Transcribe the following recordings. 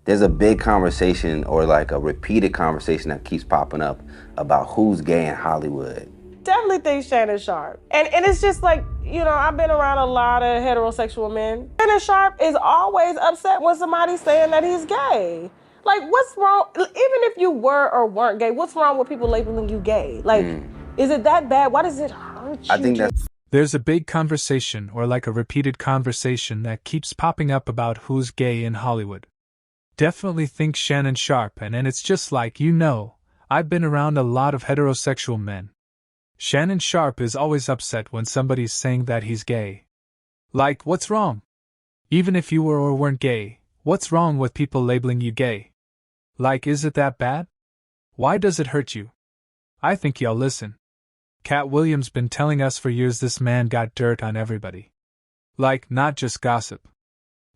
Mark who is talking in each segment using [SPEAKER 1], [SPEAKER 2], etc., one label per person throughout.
[SPEAKER 1] there's a big conversation or like a repeated conversation that keeps popping up about who's gay in Hollywood.
[SPEAKER 2] Definitely think Shannon Sharpe. And it's just like, you know, I've been around a lot of heterosexual men. Shannon Sharpe is always upset when somebody's saying that he's gay. Like, what's wrong? Even if you were or weren't gay, what's wrong with people labeling you gay? Like, is it that bad? Why does it hurt you?
[SPEAKER 1] I think that's...
[SPEAKER 3] There's a big conversation or like a repeated conversation that keeps popping up about who's gay in Hollywood. Definitely think Shannon Sharpe, and it's just like, you know, I've been around a lot of heterosexual men. Shannon Sharpe is always upset when somebody's saying that he's gay. Like, what's wrong? Even if you were or weren't gay, what's wrong with people labeling you gay? Like, is it that bad? Why does it hurt you? I think y'all listen. Katt Williams been telling us for years this man got dirt on everybody. Like, not just gossip.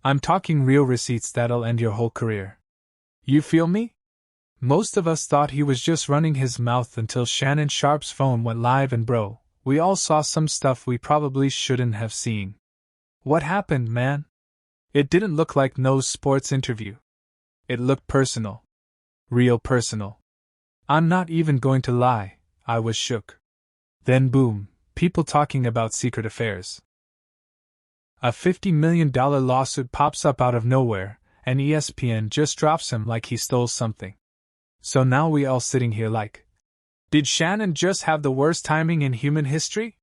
[SPEAKER 3] I'm talking real receipts that'll end your whole career. You feel me? Most of us thought he was just running his mouth until Shannon Sharpe's phone went live, and bro, we all saw some stuff we probably shouldn't have seen. What happened, man? It didn't look like no sports interview. It looked personal. Real personal. I'm not even going to lie, I was shook. Then boom, people talking about secret affairs. A $50 million lawsuit pops up out of nowhere, and ESPN just drops him like he stole something. So now we all sitting here like, did Shannon just have the worst timing in human history?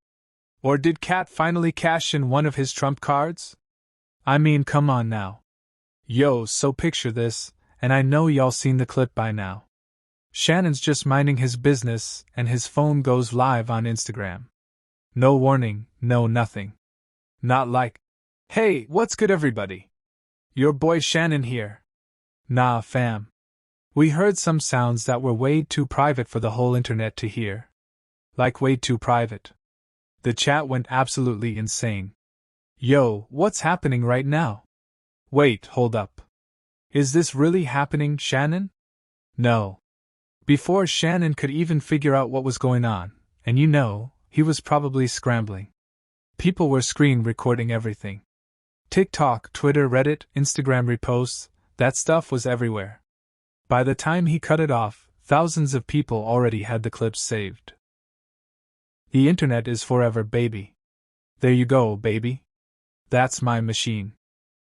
[SPEAKER 3] Or did Katt finally cash in one of his trump cards? I mean, come on now. Yo, so picture this, and I know y'all seen the clip by now. Shannon's just minding his business, and his phone goes live on Instagram. No warning, no nothing. Not like, hey, what's good everybody? Your boy Shannon here. Nah, fam. We heard some sounds that were way too private for the whole internet to hear. Like way too private. The chat went absolutely insane. Yo, what's happening right now? Wait, hold up. Is this really happening, Shannon? No. Before Shannon could even figure out what was going on, and you know, he was probably scrambling. People were screen recording everything. TikTok, Twitter, Reddit, Instagram reposts, that stuff was everywhere. By the time he cut it off, thousands of people already had the clips saved. The internet is forever, baby. There you go, baby. That's my machine.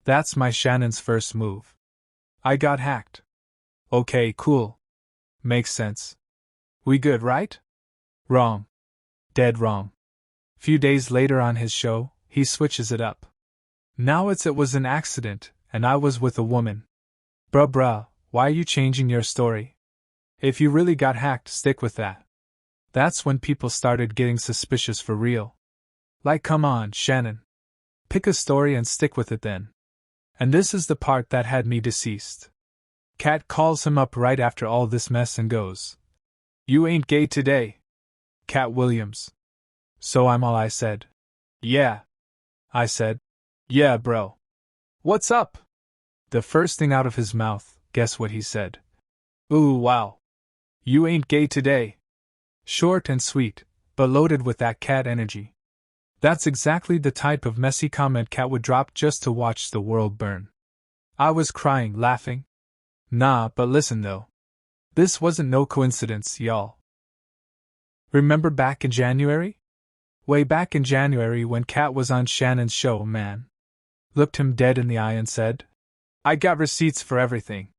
[SPEAKER 3] That's my Shannon's first move. I got hacked. Okay, cool. Makes sense. We good, right? Wrong. Dead wrong. Few days later on his show, he switches it up. Now it was an accident, and I was with a woman. Bruh, why are you changing your story? If you really got hacked, stick with that. That's when people started getting suspicious for real. Like, come on, Shannon. Pick a story and stick with it then. And this is the part that had me deceased. Katt calls him up right after all this mess and goes, "You ain't gay today." Katt Williams. So I'm all I said. Yeah. I said, yeah, bro. What's up? The first thing out of his mouth, guess what he said? Ooh, wow. You ain't gay today. Short and sweet, but loaded with that Katt energy. That's exactly the type of messy comment Katt would drop just to watch the world burn. I was crying, laughing. Nah, but listen though. This wasn't no coincidence, y'all. Remember back in January? Way back in January when Katt was on Shannon's show, man. Looked him dead in the eye and said, I got receipts for everything.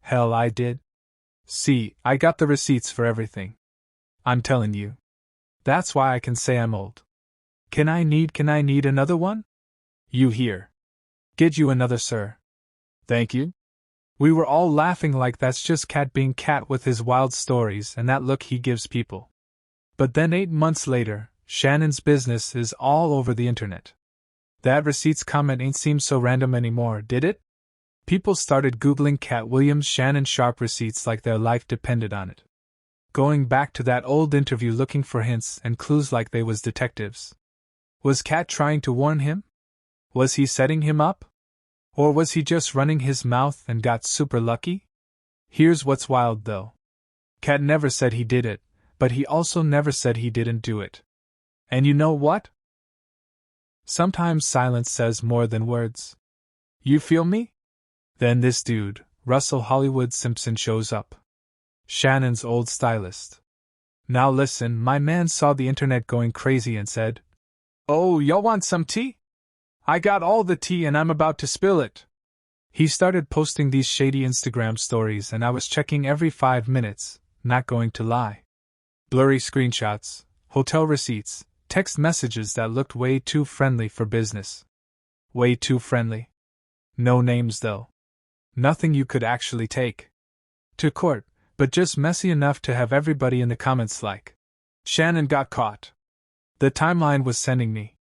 [SPEAKER 3] Hell, I did. See, I got the receipts for everything. I'm telling you. That's why I can say I'm old. Can I need another one? You here. Get you another, sir. Thank you. We were all laughing like that's just Katt being Katt with his wild stories and that look he gives people. But then 8 months later, Shannon's business is all over the internet. That receipts comment ain't seem so random anymore, did it? People started Googling Katt Williams' Shannon Sharpe receipts like their life depended on it. Going back to that old interview looking for hints and clues like they was detectives. Was Katt trying to warn him? Was he setting him up? Or was he just running his mouth and got super lucky? Here's what's wild though. Katt never said he did it, but he also never said he didn't do it. And you know what? Sometimes silence says more than words. You feel me? Then this dude, Russell Hollywood Simpson shows up. Shannon's old stylist. Now listen, my man saw the internet going crazy and said, "Oh, y'all want some tea? I got all the tea and I'm about to spill it." He started posting these shady Instagram stories and I was checking every 5 minutes, not going to lie. Blurry screenshots, hotel receipts, text messages that looked way too friendly for business. Way too friendly. No names though. Nothing you could actually take to court, but just messy enough to have everybody in the comments like, "Shannon got caught." The timeline was sending me.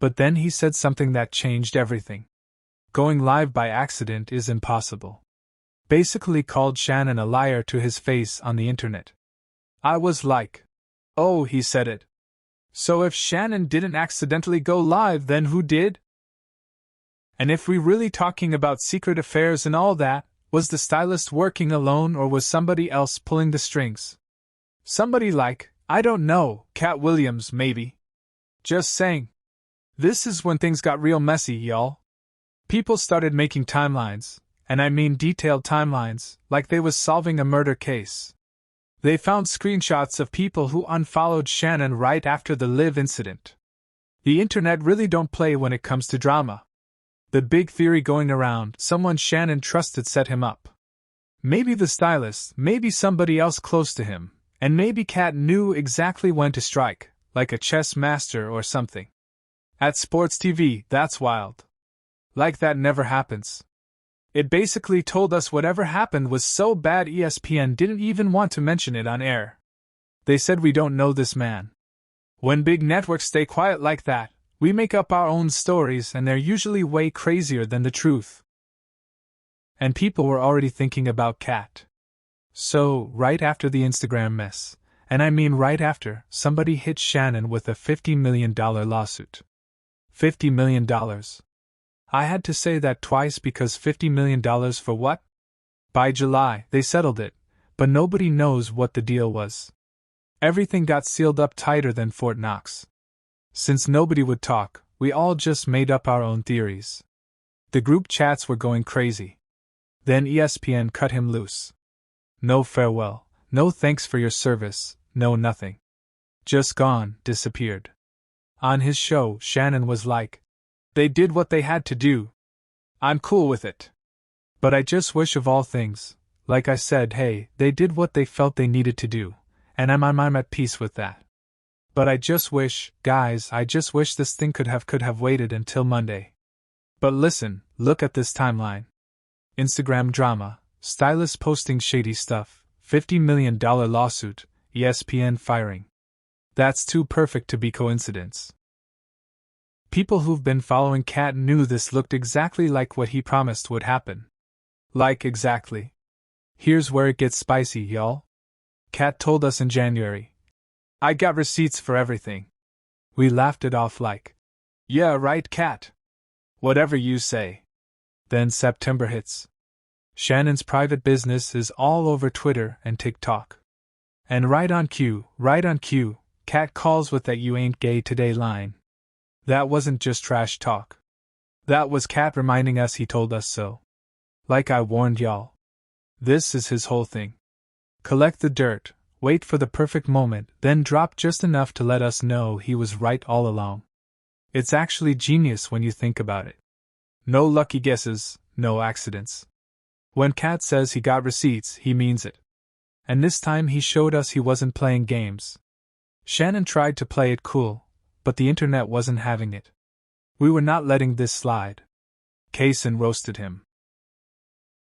[SPEAKER 3] But then he said something that changed everything. Going live by accident is impossible. Basically called Shannon a liar to his face on the internet. I was like, "Oh, he said it. So if Shannon didn't accidentally go live, then who did? And if we're really talking about secret affairs and all that, was the stylist working alone or was somebody else pulling the strings? Somebody like, I don't know, Katt Williams maybe. Just saying. This is when things got real messy, y'all. People started making timelines, and I mean detailed timelines, like they was solving a murder case. They found screenshots of people who unfollowed Shannon right after the live incident. The internet really don't play when it comes to drama. The big theory going around, someone Shannon trusted set him up. Maybe the stylist, maybe somebody else close to him, and maybe Katt knew exactly when to strike, like a chess master or something. At sports TV, that's wild. Like that never happens. It basically told us whatever happened was so bad ESPN didn't even want to mention it on air. They said we don't know this man. When big networks stay quiet like that, we make up our own stories and they're usually way crazier than the truth. And people were already thinking about Katt. So, right after the Instagram mess, and I mean right after, somebody hit Shannon with a $50 million lawsuit. $50 million. I had to say that twice because $50 million for what? By July, they settled it, but nobody knows what the deal was. Everything got sealed up tighter than Fort Knox. Since nobody would talk, we all just made up our own theories. The group chats were going crazy. Then ESPN cut him loose. No farewell, no thanks for your service, no nothing. Just gone, disappeared. On his show, Shannon was like, "They did what they had to do. I'm cool with it. But I just wish of all things, like I said, hey, they did what they felt they needed to do, and I'm at peace with that. But I just wish, guys, I just wish this thing could have waited until Monday." But listen, look at this timeline. Instagram drama, stylist posting shady stuff, $50 million lawsuit, ESPN firing. That's too perfect to be coincidence. People who've been following Katt knew this looked exactly like what he promised would happen. Like exactly. Here's where it gets spicy, y'all. Katt told us in January, "I got receipts for everything." We laughed it off like, "Yeah, right, Katt. Whatever you say." Then September hits. Shannon's private business is all over Twitter and TikTok. And right on cue, Katt calls with that "you ain't gay today" line. That wasn't just trash talk. That was Katt reminding us he told us so. Like I warned y'all. This is his whole thing. Collect the dirt, wait for the perfect moment, then drop just enough to let us know he was right all along. It's actually genius when you think about it. No lucky guesses, no accidents. When Katt says he got receipts, he means it. And this time he showed us he wasn't playing games. Shannon tried to play it cool, but the internet wasn't having it. We were not letting this slide. Kaysen roasted him.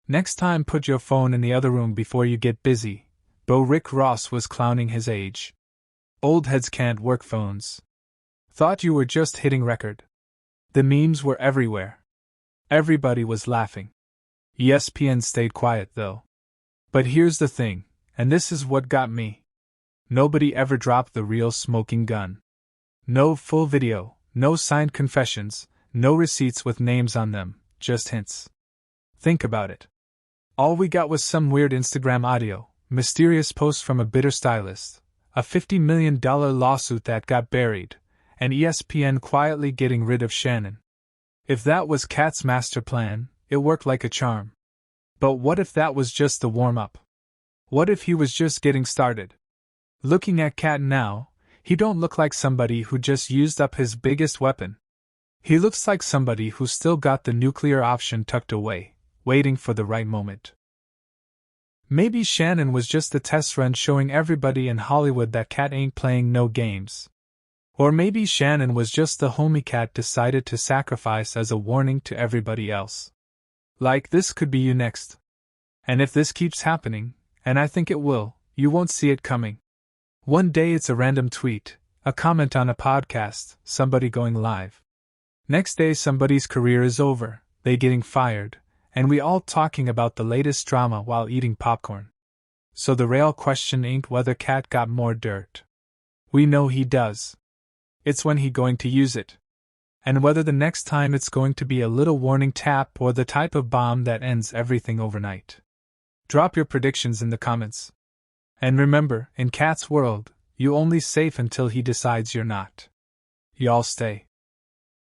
[SPEAKER 3] Next time put your phone in the other room before you get busy. Bo Rick Ross was clowning his age. Old heads can't work phones. Thought you were just hitting record. The memes were everywhere. Everybody was laughing. ESPN stayed quiet though. But here's the thing, and this is what got me. Nobody ever dropped the real smoking gun. No full video, no signed confessions, no receipts with names on them, just hints. Think about it. All we got was some weird Instagram audio, mysterious post from a bitter stylist, a $50 million lawsuit that got buried, and ESPN quietly getting rid of Shannon. If that was Katt's master plan, it worked like a charm. But what if that was just the warm-up? What if he was just getting started? Looking at Katt now, he don't look like somebody who just used up his biggest weapon. He looks like somebody who still got the nuclear option tucked away, waiting for the right moment. Maybe Shannon was just a test run showing everybody in Hollywood that Katt ain't playing no games. Or maybe Shannon was just the homie Katt decided to sacrifice as a warning to everybody else. Like, this could be you next. And if this keeps happening, and I think it will, you won't see it coming. One day it's a random tweet, a comment on a podcast, somebody going live. Next day somebody's career is over, they getting fired, and we all talking about the latest drama while eating popcorn. So the real question ain't whether Katt got more dirt. We know he does. It's when he going to use it. And whether the next time it's going to be a little warning tap or the type of bomb that ends everything overnight. Drop your predictions in the comments. And remember, in Katt's world, you only safe until he decides you're not. Y'all stay.